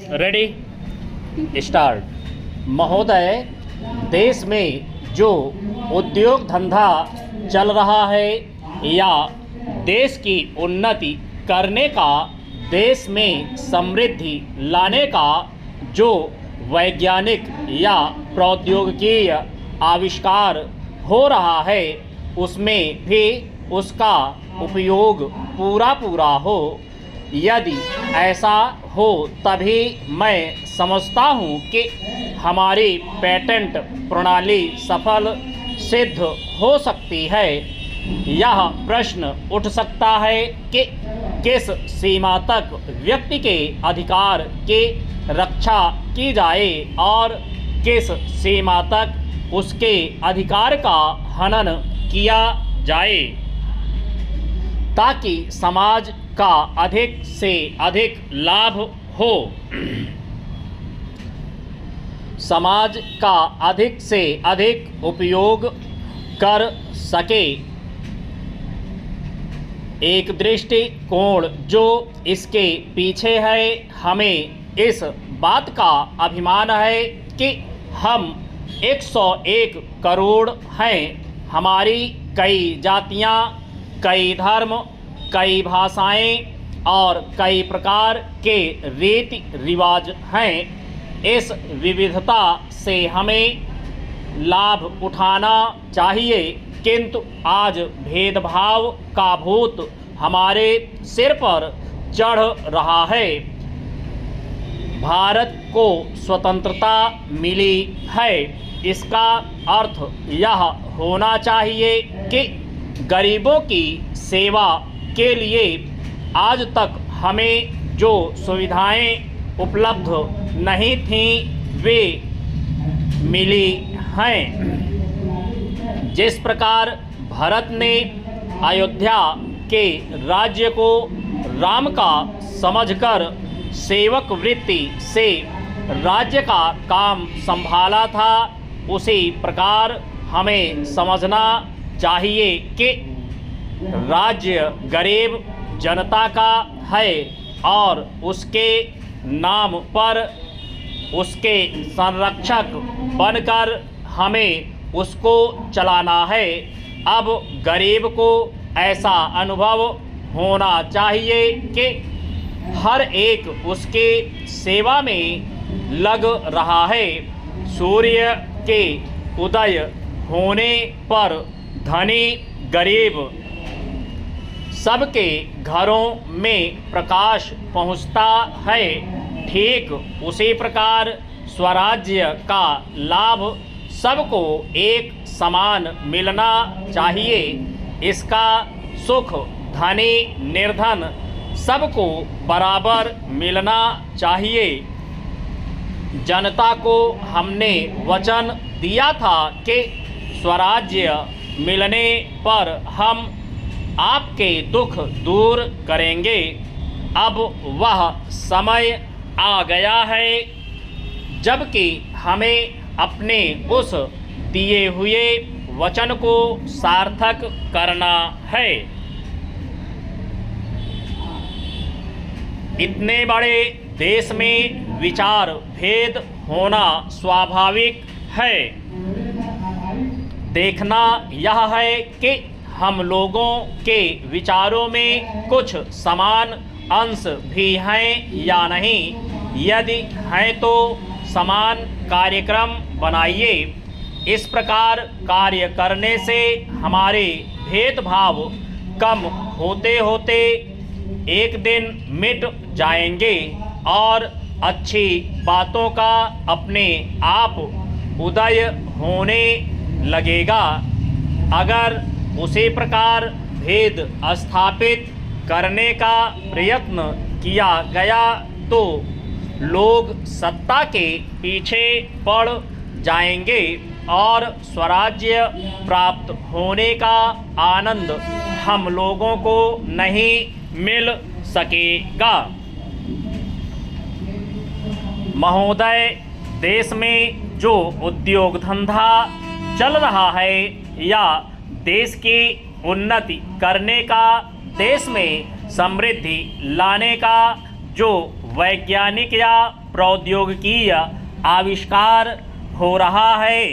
Ready start. महोदय, देश में जो उद्योग धंधा चल रहा है या देश की उन्नति करने का, देश में समृद्धि लाने का जो वैज्ञानिक या प्रौद्योगिकीय आविष्कार हो रहा है, उसमें भी उसका उपयोग पूरा हो। यदि ऐसा हो तभी मैं समझता हूँ कि हमारी पेटेंट प्रणाली सफल सिद्ध हो सकती है। यह प्रश्न उठ सकता है कि किस सीमा तक व्यक्ति के अधिकार की रक्षा की जाए और किस सीमा तक उसके अधिकार का हनन किया जाए, ताकि समाज का अधिक से अधिक लाभ हो, समाज का अधिक से अधिक उपयोग कर सके। एक दृष्टिकोण जो इसके पीछे है, हमें इस बात का अभिमान है कि हम 101 करोड़ हैं। हमारी कई जातियां, कई धर्म, कई भाषाएं और कई प्रकार के रीति रिवाज हैं। इस विविधता से हमें लाभ उठाना चाहिए, किंतु आज भेदभाव का भूत हमारे सिर पर चढ़ रहा है। भारत को स्वतंत्रता मिली है, इसका अर्थ यह होना चाहिए कि गरीबों की सेवा के लिए आज तक हमें जो सुविधाएं उपलब्ध नहीं थीं वे मिली हैं। जिस प्रकार भरत ने अयोध्या के राज्य को राम का समझकर सेवक वृत्ति से राज्य का काम संभाला था, उसी प्रकार हमें समझना चाहिए कि राज्य गरीब जनता का है और उसके नाम पर उसके संरक्षक बनकर हमें उसको चलाना है। अब गरीब को ऐसा अनुभव होना चाहिए कि हर एक उसके सेवा में लग रहा है। सूर्य के उदय होने पर धनी गरीब सबके घरों में प्रकाश पहुंचता है। ठीक उसी प्रकार स्वराज्य का लाभ सबको एक समान मिलना चाहिए। इसका सुख धनी निर्धन सबको बराबर मिलना चाहिए। जनता को हमने वचन दिया था कि स्वराज्य मिलने पर हम आपके दुख दूर करेंगे। अब वह समय आ गया है जबकि हमें अपने उस दिए हुए वचन को सार्थक करना है। इतने बड़े देश में विचार भेद होना स्वाभाविक है। देखना यह है कि हम लोगों के विचारों में कुछ समान अंश भी हैं या नहीं। यदि हैं तो समान कार्यक्रम बनाइए। इस प्रकार कार्य करने से हमारे भेदभाव कम होते होते एक दिन मिट जाएंगे और अच्छी बातों का अपने आप उदय होने लगेगा। अगर उसी प्रकार भेद स्थापित करने का प्रयत्न किया गया तो लोग सत्ता के पीछे पड़ जाएंगे और स्वराज्य प्राप्त होने का आनंद हम लोगों को नहीं मिल सकेगा। महोदय, देश में जो उद्योग धंधा चल रहा है या देश की उन्नति करने का, देश में समृद्धि लाने का जो वैज्ञानिक या प्रौद्योगिकीय आविष्कार हो रहा है।